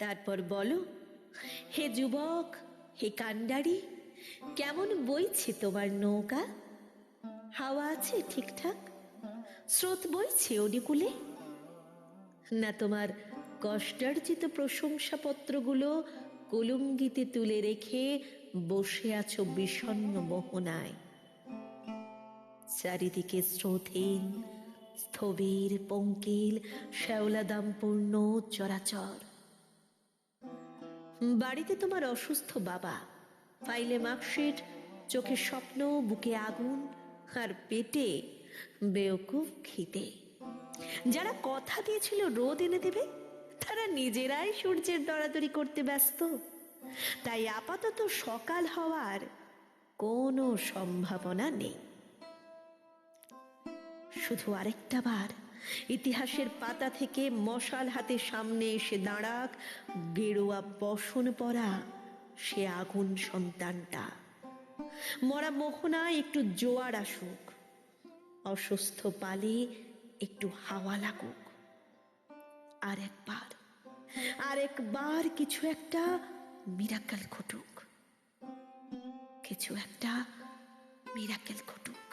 তারপর বলো, হে যুবক, হে কাণ্ডারি, কেমন বইছে তোমার নৌকা? হাওয়া আছে ঠিকঠাক? স্রোত বইছে অনুকূলে? না তোমার কষ্টার্জিত প্রশংসাপত্রগুলো কলুঙ্গিতে তুলে রেখে বসে আছো বিষণ্ণ মোহনায়? চারিদিকে স্রোতহীন, স্থবির, পঙ্কিল, শ্যাওলাদামপূর্ণ চরাচর। বাড়িতে তোমার অসুস্থ বাবা, ফাইলে মার্কশিট, চোখে স্বপ্ন, বুকে আগুন, আর পেটে বেওকুফ খিদে। যারা কথা দিয়েছিল রোদ এনে দেবে, তারা নিজেরাই সূর্যের দরাদরি করতে ব্যস্ত। তাই আপাতত সকাল হওয়ার কোনো সম্ভাবনা নেই। শুধু আরেকটা বার ইতিহাসের পাতা থেকে মশাল হাতে সামনে এসে দাঁড়াক গেরুয়া বসন পরা সে আগুন সন্তানটা। মরা মোহনায় একটু জোয়ার আসুক, অসুস্থ পালে একটু হাওয়া লাগুক। আরেকবার কিছু একটা মিরাকেল ঘটুক, কিছু একটা মিরাকেল ঘটুক।